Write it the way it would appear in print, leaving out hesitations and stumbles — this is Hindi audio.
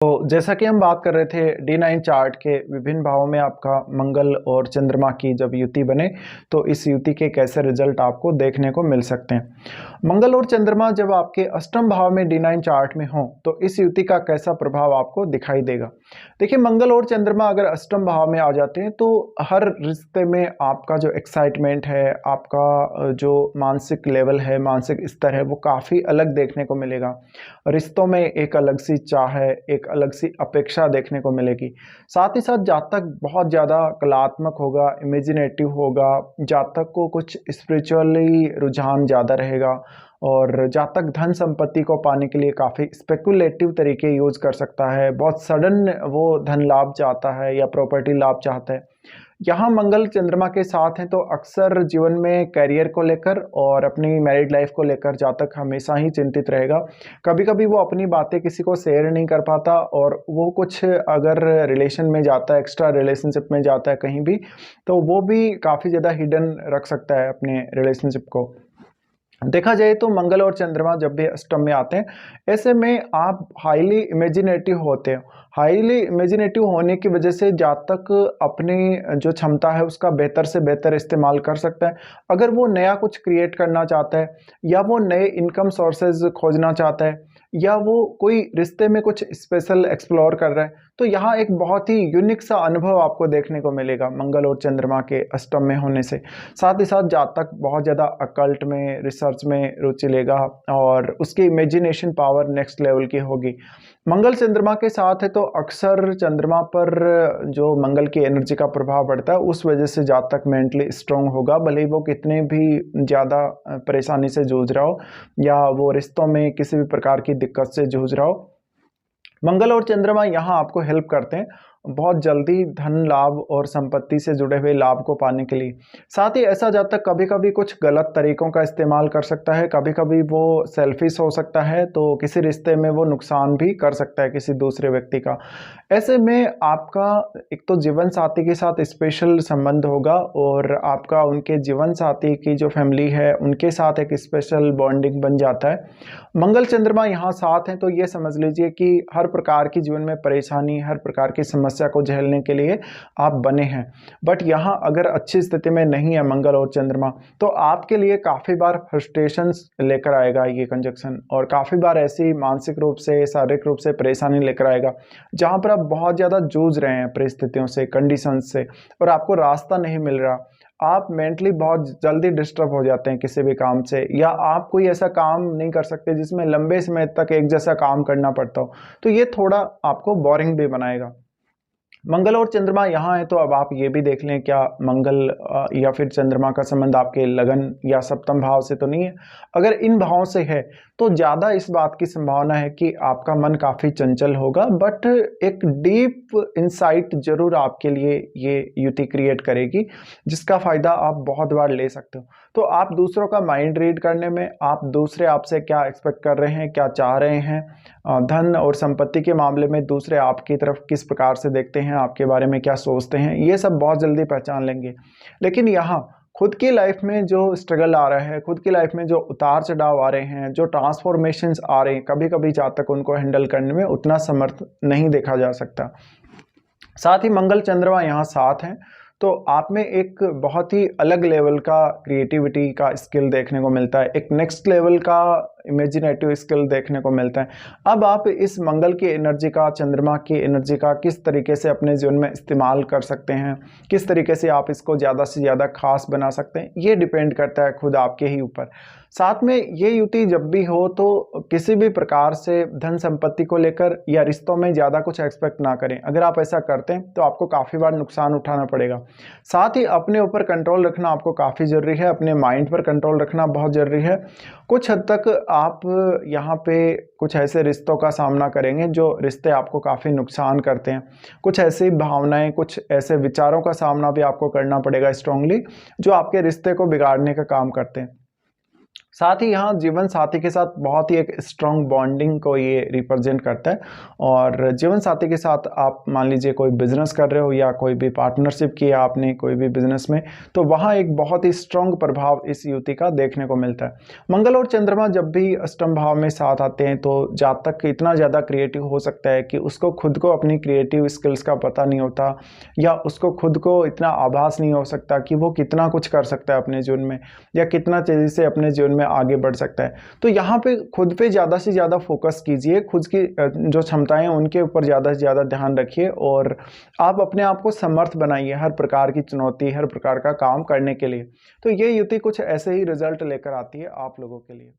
तो जैसा कि हम बात कर रहे थे D9 चार्ट के विभिन्न भावों में आपका मंगल और चंद्रमा की जब युति बने तो इस युति के कैसे रिजल्ट आपको देखने को मिल सकते हैं। मंगल और चंद्रमा जब आपके अष्टम भाव में D9 चार्ट में हो तो इस युति का कैसा प्रभाव आपको दिखाई देगा। देखिए, मंगल और चंद्रमा अगर अष्टम भाव में आ जाते हैं तो हर रिश्ते में आपका जो एक्साइटमेंट है, आपका जो मानसिक लेवल है, मानसिक स्तर है, वो काफ़ी अलग देखने को मिलेगा। रिश्तों में एक अलग सी चाह है, एक अलग सी अपेक्षा देखने को मिलेगी। साथ ही साथ जातक बहुत ज़्यादा कलात्मक होगा, इमेजिनेटिव होगा, जातक को कुछ स्पिरिचुअली रुझान ज़्यादा रहेगा और जातक धन संपत्ति को पाने के लिए काफ़ी स्पेकुलेटिव तरीके यूज़ कर सकता है। बहुत सडन वो धन लाभ चाहता है या प्रॉपर्टी लाभ चाहता है। यहाँ मंगल चंद्रमा के साथ हैं तो अक्सर जीवन में करियर को लेकर और अपनी मैरिड लाइफ को लेकर जातक हमेशा ही चिंतित रहेगा। कभी कभी वो अपनी बातें किसी को शेयर नहीं कर पाता और वो कुछ अगर रिलेशन में जाता है, एक्स्ट्रा रिलेशनशिप में जाता है कहीं भी, तो वो भी काफ़ी ज़्यादा हिडन रख सकता है अपने रिलेशनशिप को। देखा जाए तो मंगल और चंद्रमा जब भी अष्टम में आते हैं, ऐसे में आप हाईली इमेजिनेटिव होते हो। हाईली इमेजिनेटिव होने की वजह से जातक अपनी जो क्षमता है उसका बेहतर से बेहतर इस्तेमाल कर सकता है। अगर वो नया कुछ क्रिएट करना चाहता है या वो नए इनकम सोर्सेज खोजना चाहता है या वो कोई रिश्ते में कुछ स्पेशल एक्सप्लोर कर रहा है, तो यहाँ एक बहुत ही यूनिक सा अनुभव आपको देखने को मिलेगा मंगल और चंद्रमा के अष्टम में होने से। साथ ही साथ जातक बहुत ज़्यादा अकल्ट में, रिसर्च में रुचि लेगा और उसकी इमेजिनेशन पावर नेक्स्ट लेवल की होगी। मंगल चंद्रमा के साथ है तो अक्सर चंद्रमा पर जो मंगल की एनर्जी का प्रभाव पड़ता है उस वजह से जातक मेंटली स्ट्रांग होगा, भले ही वो कितने भी ज़्यादा परेशानी से जूझ रहा हो या वो रिश्तों में किसी भी प्रकार की दिक्कत से जूझ रहा हो। मंगल और चंद्रमा यहाँ आपको हेल्प करते हैं बहुत जल्दी धन लाभ और संपत्ति से जुड़े हुए लाभ को पाने के लिए। साथ ही ऐसा जातक कभी कभी कुछ गलत तरीकों का इस्तेमाल कर सकता है, कभी कभी वो सेल्फिश हो सकता है, तो किसी रिश्ते में वो नुकसान भी कर सकता है किसी दूसरे व्यक्ति का। ऐसे में आपका एक तो जीवन साथी के साथ स्पेशल संबंध होगा और आपका उनके जीवन साथी की जो फैमिली है उनके साथ एक स्पेशल बॉन्डिंग बन जाता है। मंगल चंद्रमा यहाँ साथ हैं तो ये समझ लीजिए कि हर प्रकार की जीवन में परेशानी, हर प्रकार की समस्या को झेलने के लिए आप बने हैं। बट यहाँ अगर अच्छी स्थिति में नहीं है मंगल और चंद्रमा तो आपके लिए काफ़ी बार फ्रस्ट्रेशंस लेकर आएगा ये कंजक्शन, और काफ़ी बार ऐसी मानसिक रूप से, शारीरिक रूप से परेशानी लेकर आएगा जहाँ पर आप बहुत ज़्यादा जूझ रहे हैं परिस्थितियों से, कंडीशंस से, और आपको रास्ता नहीं मिल रहा। आप मेंटली बहुत जल्दी डिस्टर्ब हो जाते हैं किसी भी काम से, या आप कोई ऐसा काम नहीं कर सकते जिसमें लंबे समय तक एक जैसा काम करना पड़ता हो, तो ये थोड़ा आपको बोरिंग भी बनाएगा। मंगल और चंद्रमा यहाँ है तो अब आप ये भी देख लें क्या मंगल या फिर चंद्रमा का संबंध आपके लगन या सप्तम भाव से तो नहीं है। अगर इन भावों से है तो ज़्यादा इस बात की संभावना है कि आपका मन काफ़ी चंचल होगा, बट एक डीप इंसाइट जरूर आपके लिए ये युति क्रिएट करेगी जिसका फ़ायदा आप बहुत बार ले सकते हो। तो आप दूसरों का माइंड रीड करने में, आप दूसरे आपसे क्या एक्सपेक्ट कर रहे हैं, क्या चाह रहे हैं, धन और संपत्ति के मामले में दूसरे आपकी तरफ किस प्रकार से देखते हैं, आपके बारे में क्या सोचते हैं, ये सब बहुत जल्दी पहचान लेंगे। लेकिन यहाँ खुद की लाइफ में जो स्ट्रगल आ रहा है, खुद की लाइफ में जो उतार चढ़ाव आ रहे हैं, जो ट्रांसफॉर्मेशंस आ रहे हैं, कभी कभी जातक उनको हैंडल करने में उतना समर्थ नहीं देखा जा सकता। साथ ही मंगल चंद्रमा यहाँ साथ हैं तो आप में एक बहुत ही अलग लेवल का क्रिएटिविटी का स्किल देखने को मिलता है, एक नेक्स्ट लेवल का इमेजिनेटिव स्किल देखने को मिलता है। अब आप इस मंगल की एनर्जी का, चंद्रमा की एनर्जी का किस तरीके से अपने जीवन में इस्तेमाल कर सकते हैं, किस तरीके से आप इसको ज़्यादा से ज़्यादा खास बना सकते हैं, ये डिपेंड करता है खुद आपके ही ऊपर। साथ में ये युति जब भी हो तो किसी भी प्रकार से धन संपत्ति को लेकर या रिश्तों में ज़्यादा कुछ एक्सपेक्ट ना करें। अगर आप ऐसा करते हैं तो आपको काफ़ी बार नुकसान उठाना पड़ेगा। साथ ही अपने ऊपर कंट्रोल रखना आपको काफ़ी ज़रूरी है, अपने माइंड पर कंट्रोल रखना बहुत ज़रूरी है। कुछ हद तक आप यहाँ पे कुछ ऐसे रिश्तों का सामना करेंगे जो रिश्ते आपको काफ़ी नुकसान करते हैं। कुछ ऐसी भावनाएं, कुछ ऐसे विचारों का सामना भी आपको करना पड़ेगा स्ट्रांगली, जो आपके रिश्ते को बिगाड़ने का काम करते हैं। साथ ही यहाँ जीवन साथी के साथ बहुत ही एक स्ट्रॉन्ग बॉन्डिंग को ये रिप्रेजेंट करता है। और जीवन साथी के साथ आप मान लीजिए कोई बिजनेस कर रहे हो या कोई भी पार्टनरशिप किया आपने कोई भी बिजनेस में, तो वहाँ एक बहुत ही स्ट्रॉन्ग प्रभाव इस युति का देखने को मिलता है। मंगल और चंद्रमा जब भी अष्टम भाव में साथ आते हैं तो जातक इतना ज़्यादा क्रिएटिव हो सकता है कि उसको खुद को अपनी क्रिएटिव स्किल्स का पता नहीं होता, या उसको खुद को इतना आभास नहीं हो सकता कि वो कितना कुछ कर सकता है अपने जीवन में, या कितना तेज़ी से अपने जीवन में आगे बढ़ सकता है। तो यहाँ पे खुद पे ज़्यादा से ज़्यादा फोकस कीजिए, खुद की जो क्षमताएं हैं उनके ऊपर ज़्यादा से ज़्यादा ध्यान रखिए, और आप अपने आप को समर्थ बनाइए हर प्रकार की चुनौती, हर प्रकार का काम करने के लिए। तो ये युति कुछ ऐसे ही रिजल्ट लेकर आती है आप लोगों के लिए।